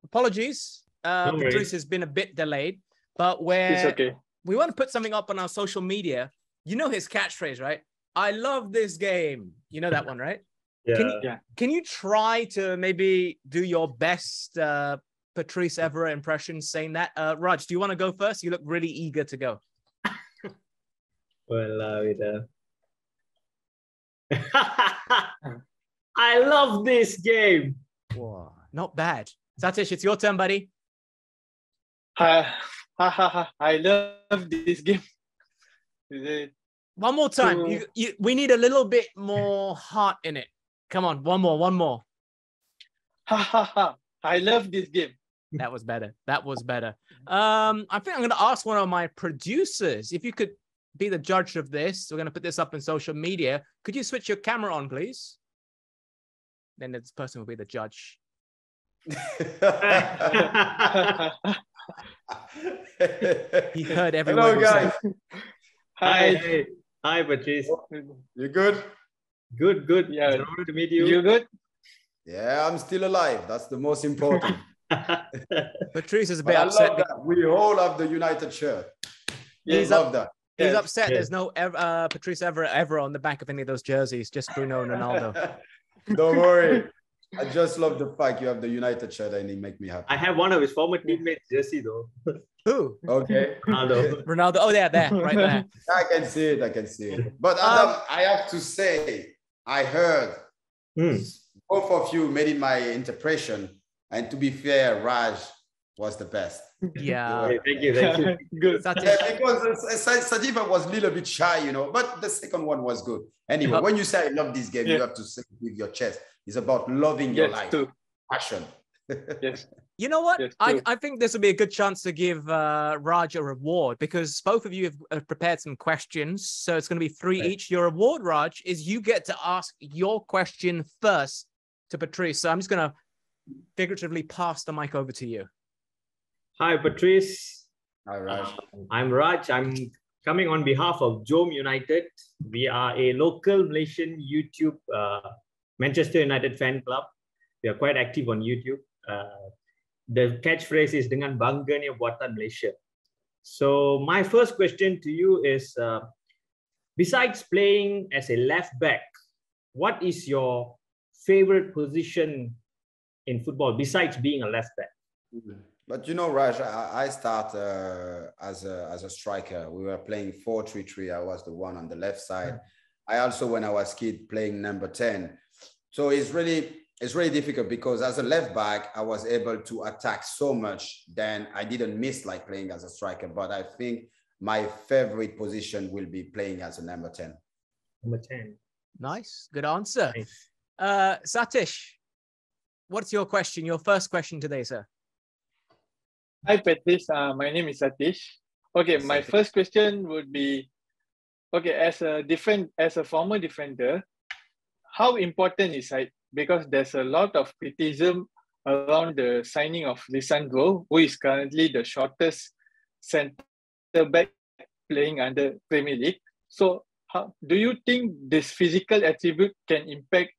apologies. No worries. Patrice has been a bit delayed, but It's okay. we want to put something up on our social media. You know his catchphrase, right? I love this game. You know that one, right? Yeah. Can you try to maybe do your best Patrice Evra impression saying that? Raj, do you want to go first? You look really eager to go. Well, I love this game. Whoa, not bad. Satish, it's your turn, buddy. I love this game. One more time. We need a little bit more heart in it. Come on, one more. I love this game. That was better. I think I'm going to ask one of my producers if you could be the judge of this. We're going to put this up on social media. Could you switch your camera on, please? Then this person will be the judge. He heard every word. Hello, guys. Hi, Patrice. You good? Good. Yeah. It's an honor to meet you. You good? Yeah, I'm still alive. That's the most important. Patrice is a But bit I upset. love that. We all have the United shirt. Yeah, I love that. He's Yes. upset. Yes. There's no Patrice Evra on the back of any of those jerseys. Just Bruno and Ronaldo. Don't worry. I just love the fact you have the United shirt and it makes me happy. I have one of his former teammates jersey though. Who? Okay. Ronaldo. Ronaldo. Oh, there, right there. I can see it. But Adam, I have to say, I heard both of you made it my interpretation. And to be fair, Raj was the best. Yeah. Okay, thank you. Good. Satish, Yeah, because Sadiva was a little bit shy, but the second one was good. Anyway, when you say I love this game, you have to say it with your chest. It's about loving your life, Too. passion. Yes. you know what? Yes, I true. think this will be a good chance to give Raj a reward because both of you have prepared some questions. So it's going to be 3 each. Your reward, Raj, is you get to ask your question first to Patrice. So I'm just going to figuratively pass the mic over to you. Hi, Patrice. Hi, Raj. I'm Raj. I'm coming on behalf of Jom United. We are a local Malaysian YouTube Manchester United fan club. We are quite active on YouTube. The catchphrase is dengan bangganya buatan Malaysia. So my first question to you is, besides playing as a left back, what is your favorite position in football besides being a left back? But Raj, I start as a striker. We were playing 4-3-3. I was the one on the left side. I also, when I was a kid, playing number 10. So it's really difficult because as a left back, I was able to attack so much. Then I didn't miss like playing as a striker. But I think my favorite position will be playing as a number 10. Number 10. Nice. Good answer. Nice. Satish, what's your question? Your first question today, sir. Hi, Patrice. My name is Satish. Okay, my Satish. first question would be, okay, as a former defender, how important is it? Because there's a lot of criticism around the signing of Lisandro, who is currently the shortest centre back playing under Premier League. So, do you think this physical attribute can impact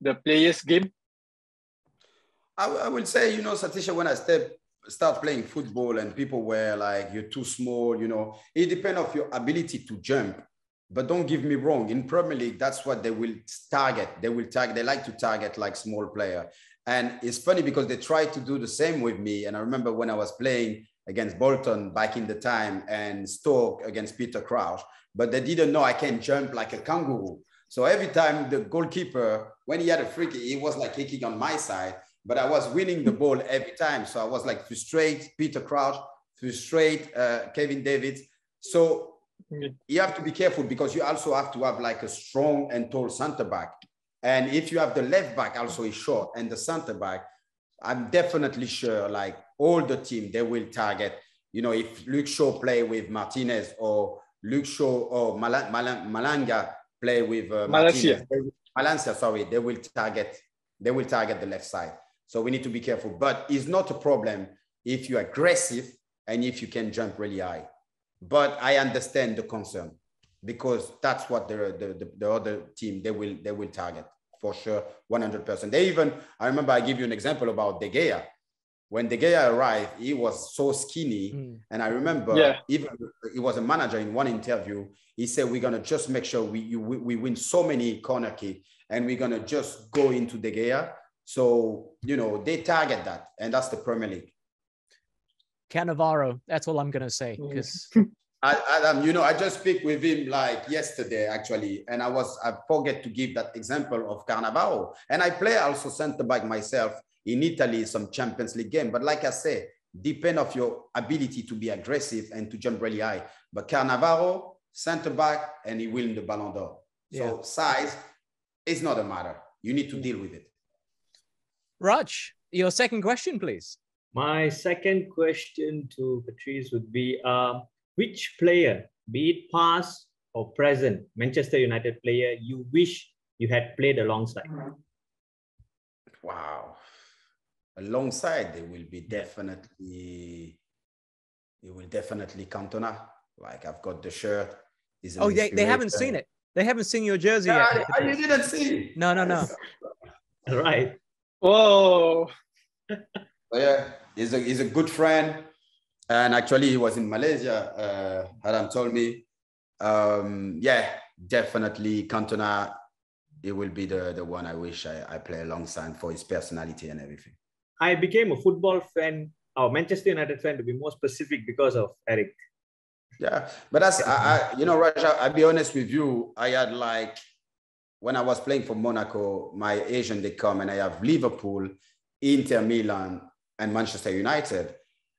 the player's game? I will say, Satisha, when I start playing football and people were like, you're too small, it depends on your ability to jump. But don't get me wrong, in Premier League, that's what they will target. They like to target like small player. And it's funny because they try to do the same with me. And I remember when I was playing against Bolton back in the time and Stoke against Peter Crouch, but they didn't know I can jump like a kangaroo. So every time the goalkeeper, when he had a free kick, he was like kicking on my side, but I was winning the ball every time. So I was like frustrate Peter Crouch, frustrate Kevin Davids. So you have to be careful because you also have to have like a strong and tall center back. And if you have the left back also is short and the center back, I'm definitely sure like all the team, they will target, if Luke Shaw play with Martinez or Luke Shaw or Malanga play with Martinez. Malacia, sorry, they will target the left side. So we need to be careful, but it's not a problem if you're aggressive and if you can jump really high. But I understand the concern because that's what the other team, they will target for sure, 100%. I remember I give you an example about De Gea. when De Gea arrived, he was so skinny. And I remember even he was a manager in one interview. He said, we're going to just make sure we win so many corner kicks and we're going to just go into De Gea. So, you know, they target that. And that's the Premier League. Cannavaro, that's all I'm going to say. Because you know, I just speak with him like yesterday, actually. And I forget to give that example of Cannavaro. And I play also centre-back myself in Italy, some Champions League game. But like I say, depend of your ability to be aggressive and to jump really high. But Cannavaro, centre-back, and he win the Ballon d'Or. So size is not a matter. You need to deal with it. Raj, your second question, please. My second question to Patrice would be, which player, be it past or present, Manchester United player, you wish you had played alongside? Wow. Alongside, they will definitely Cantona. Like, I've got the shirt. They haven't seen it. They haven't seen your jersey yet. You didn't see. No. Right. Whoa. Yeah, he's a good friend. And actually, he was in Malaysia, Adam told me. Definitely Cantona, he will be the one I wish I play alongside for his personality and everything. I became a football fan, or Manchester United fan to be more specific, because of Eric. Yeah, but that's, you know, Raja, I'll be honest with you. I had like, when I was playing for Monaco, my Asian, they come and I have Liverpool, Inter Milan, and Manchester United.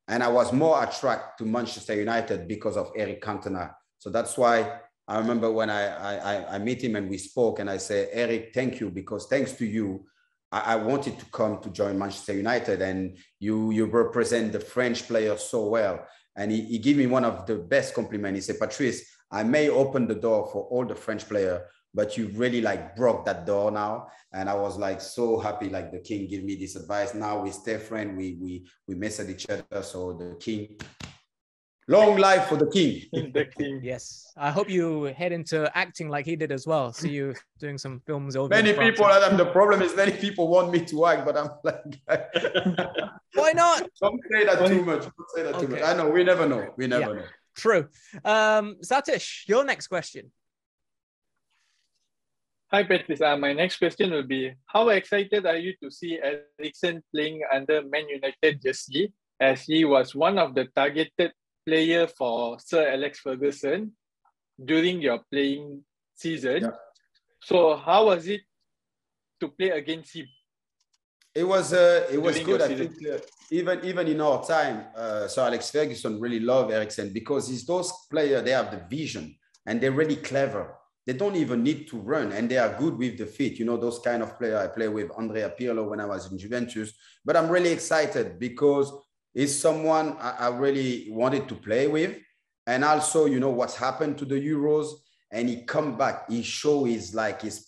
And I was more attracted to Manchester United because of Eric Cantona. So that's why I remember when I meet him and we spoke and I say, Eric, thank you, because thanks to you, I wanted to come to join Manchester United, and you represent the French players so well. And he gave me one of the best compliments. He said, Patrice, I may open the door for all the French players, but you really like broke that door now. And I was like so happy, like the king gave me this advice. Now we stay friends, we message each other. So the king, long life for the king. The king. Yes. I hope you head into acting like he did as well. See you doing some films over Many people, Adam, the problem is many people want me to act, but I'm like, why not? Don't say that too much. Don't say that too much. I know, we never know. We never know. True. Satish, your next question. Hi, Patrice. My next question will be, how excited are you to see Eriksson playing under Man United jersey, as he was one of the targeted player for Sir Alex Ferguson during your playing season? Yeah. So how was it to play against him? It was good. I think even in our time, Sir Alex Ferguson really loved Eriksson, because it's those players, they have the vision and they're really clever. They don't even need to run, and they are good with the feet. You know, those kind of players. I play with Andrea Pirlo when I was in Juventus, but I'm really excited because he's someone I really wanted to play with. And also, you know, what's happened to the Euros, and he come back, he show his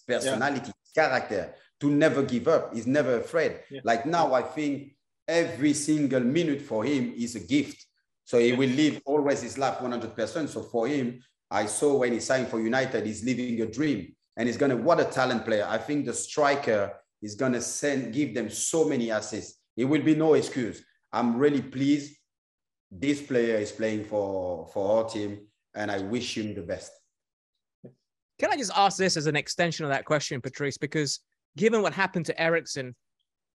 personality, his character, to never give up. He's never afraid. Yeah. Like now, I think every single minute for him is a gift. So he will live always his life 100%. So for him, I saw when he signed for United, he's living a dream. And he's going to, what a talent player. I think the striker is going to give them so many assists. It will be no excuse. I'm really pleased this player is playing for our team, and I wish him the best. Can I just ask this as an extension of that question, Patrice? Because given what happened to Eriksson,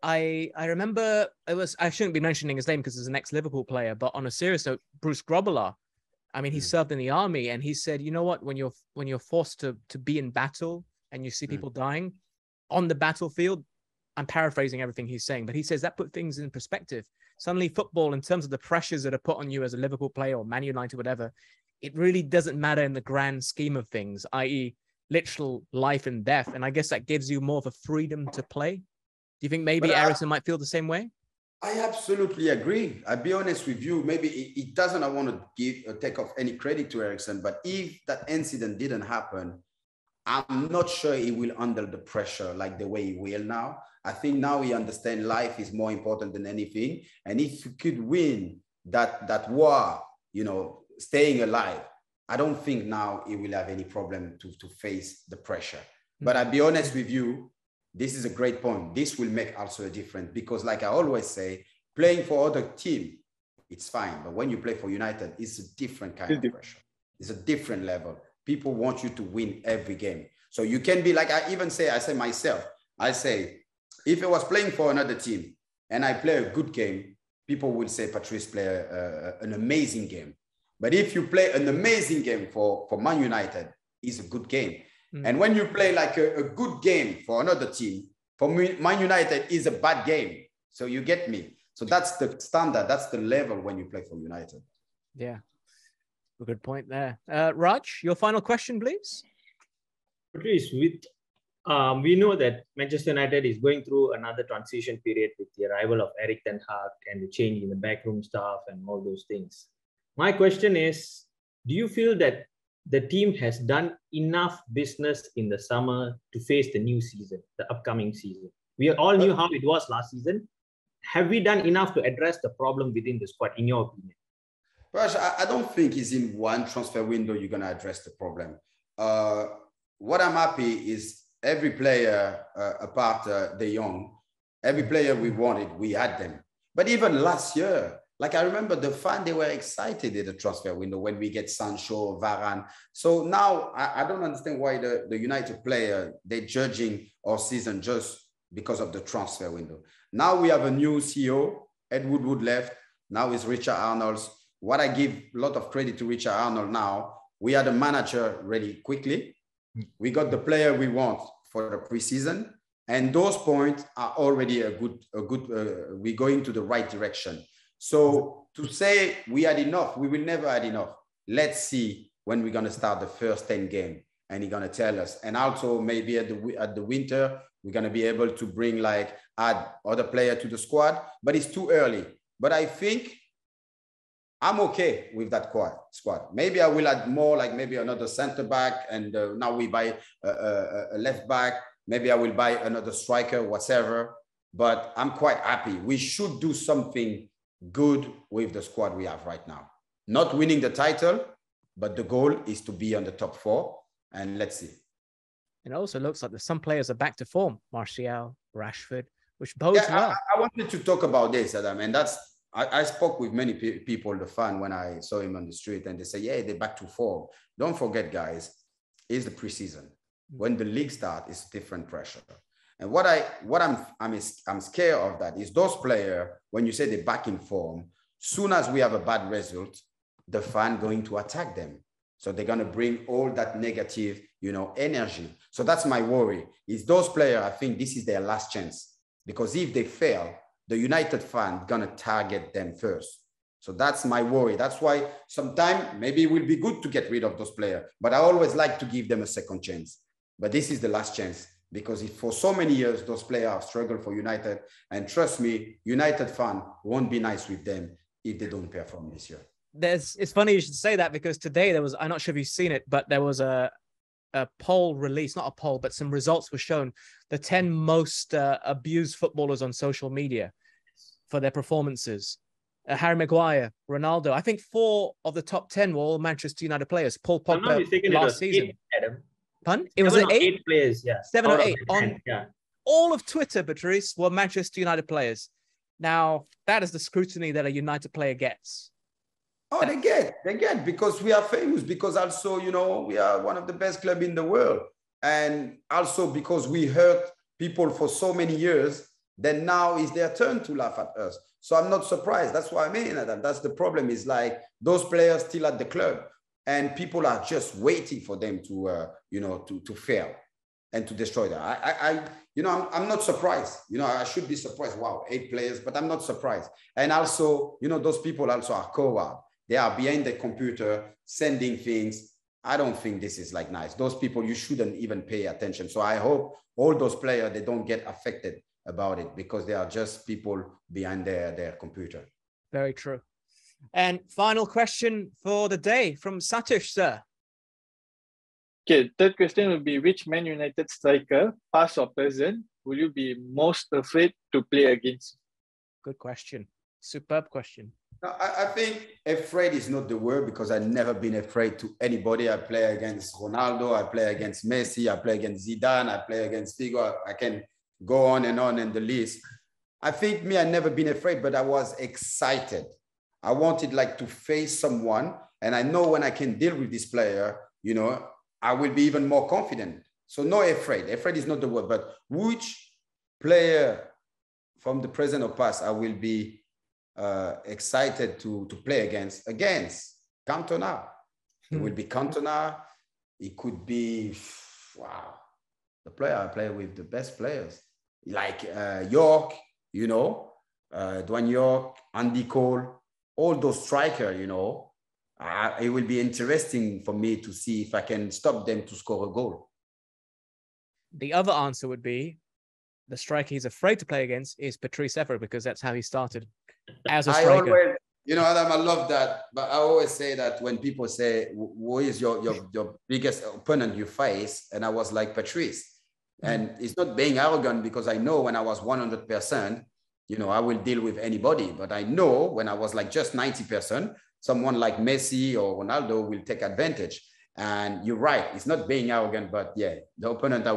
I remember I shouldn't be mentioning his name because he's an ex-Liverpool player, but on a serious note, Bruce Grobbelaar, I mean, he served in the army, and he said, you know what, when you're forced to be in battle and you see people dying on the battlefield, I'm paraphrasing everything he's saying, but he says that put things in perspective. Suddenly football, in terms of the pressures that are put on you as a Liverpool player or Man United, whatever, it really doesn't matter in the grand scheme of things, i.e. literal life and death. And I guess that gives you more of a freedom to play. Do you think maybe Eriksson might feel the same way? I absolutely agree. I'll be honest with you. Maybe it doesn't, I want to take off any credit to Eriksson, but if that incident didn't happen, I'm not sure he will handle the pressure like the way he will now. I think now he understands life is more important than anything. And if he could win that war, you know, staying alive, I don't think now he will have any problem to face the pressure. But I'll be honest with you, this is a great point. This will make also a difference because, like I always say, Playing for other team, it's fine. But when you play for United, it's a different kind of pressure. It's a different level. People want you to win every game. So you can be like, I say myself, if I was playing for another team and I play a good game, people will say Patrice play an amazing game. But if you play an amazing game for Man United, it's a good game. And when you play like a good game for another team, for Man United is a bad game. So you get me. So that's the standard. That's the level when you play for United. Yeah, a good point there. Raj, your final question, please. Patrice, we know that Manchester United is going through another transition period with the arrival of Erik ten Hag and the change in the backroom staff and all those things. My question is, do you feel that the team has done enough business in the summer to face the new season, the upcoming season? We all knew how it was last season. Have we done enough to address the problem within the squad, in your opinion? Raj, I don't think it's in one transfer window you're going to address the problem. What I'm happy is every player, apart De Jong, every player we wanted, we had them. But even last year, like I remember the fans, they were excited in the transfer window when we get Sancho, Varane. So now I don't understand why the United player, they're judging our season just because of the transfer window. Now we have a new CEO, Ed Woodward left. Now it's Richard Arnold. What I give a lot of credit to Richard Arnold now, we had a manager ready quickly. We got the player we want for the preseason. And those points are already we're going to the right direction. So to say we had enough, we will never had enough. Let's see when we're going to start the first 10 games and he's going to tell us. And also maybe at the winter, we're going to be able to bring add other players to the squad, but it's too early. But I think I'm okay with that squad. Maybe I will add more, like maybe another center back, and now we buy a left back. Maybe I will buy another striker, whatever. But I'm quite happy. We should do something good with the squad we have right now. Not winning the title, but the goal is to be on the top 4, and let's see. It also looks like some players are back to form. Martial, Rashford, which bodes well. I wanted to talk about this, Adam, and I spoke with many people, the fan, when I saw him on the street, and they say, yeah, they're back to form. Don't forget, guys, it's the preseason. When the league starts, it's different pressure. And what I'm scared of that is those players, when you say they're back in form, soon as we have a bad result, the fan going to attack them. So they're going to bring all that negative, energy. So that's my worry, is those players, I think this is their last chance. Because if they fail, the United fan going to target them first. So that's my worry. That's why sometimes maybe it will be good to get rid of those players. But I always like to give them a second chance. But this is the last chance. Because if for so many years, those players have struggled for United. And trust me, United fan won't be nice with them if they don't perform this year. It's funny you should say that, because today I'm not sure if you've seen it, but there was a poll released, not a poll, but some results were shown. The 10 most abused footballers on social media for their performances. Harry Maguire, Ronaldo. I think 4 of the top 10 were all Manchester United players. Paul Pogba last season. 8, Adam. Pun? It was 8 players, yeah. 7 or 8 on all of Twitter, Patrice, were Manchester United players. Now, that is the scrutiny that a United player gets. Oh, they get, because we are famous, because also, we are one of the best clubs in the world. And also because we hurt people for so many years, then now it's their turn to laugh at us. So I'm not surprised. That's what I mean, Adam. That's the problem, is like those players still at the club and people are just waiting for them to fail and to destroy them. I'm not surprised. I should be surprised. Wow, 8 players, but I'm not surprised. And also, those people also are coward. They are behind the computer sending things. I don't think this is nice. Those people, you shouldn't even pay attention. So I hope all those players, they don't get affected about it, because they are just people behind their computer. Very true. And final question for the day from Satish, sir. Okay, third question will be, which Man United striker, past or present, will you be most afraid to play against? Good question. Superb question. I think afraid is not the word, because I've never been afraid to anybody. I play against Ronaldo, I play against Messi, I play against Zidane, I play against Figo. I can go on and on in the list. I think I never been afraid, but I was excited. I wanted like to face someone, and I know when I can deal with this player, you know, I will be even more confident. So no afraid. Afraid is not the word, but which player from the present or past I will be excited to play against Cantona. It will be Cantona. It could be, wow, the player I play with, the best players. Like York, you know, Dwayne York, Andy Cole, all those strikers, you know. It will be interesting for me to see if I can stop them to score a goal. The other answer would be the striker he's afraid to play against is Patrice Evra, because that's how he started as a striker. Always, you know, Adam, I love that. But I always say that when people say, who is your biggest opponent you face? And I was like, Patrice. And it's not being arrogant, because I know when I was 100%, you know, I will deal with anybody. But I know when I was like just 90%, someone like Messi or Ronaldo will take advantage. And you're right, it's not being arrogant, but yeah, the opponent I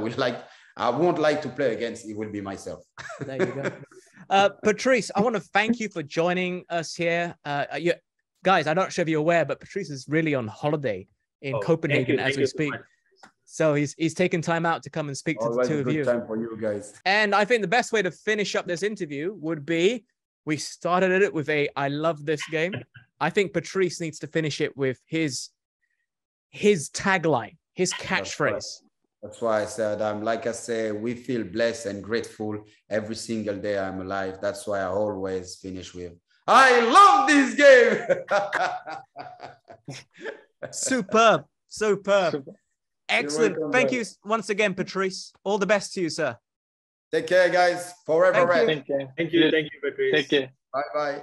won't like to play against, it will be myself. There you go. Patrice, I want to thank you for joining us here. Guys, I'm not sure if you're aware, but Patrice is really on holiday in Copenhagen as we speak. So he's taken time out to come and speak to the two of you. Time for you guys. And I think the best way to finish up this interview would be, we started it with I love this game. I think Patrice needs to finish it with his tagline, his catchphrase. That's why I said, like I say, we feel blessed and grateful every single day I'm alive. That's why I always finish with, I love this game. Superb. Excellent. Thank you once again, Patrice. All the best to you, sir. Take care, guys. Forever red. Thank you, Patrice. Take care. Bye-bye.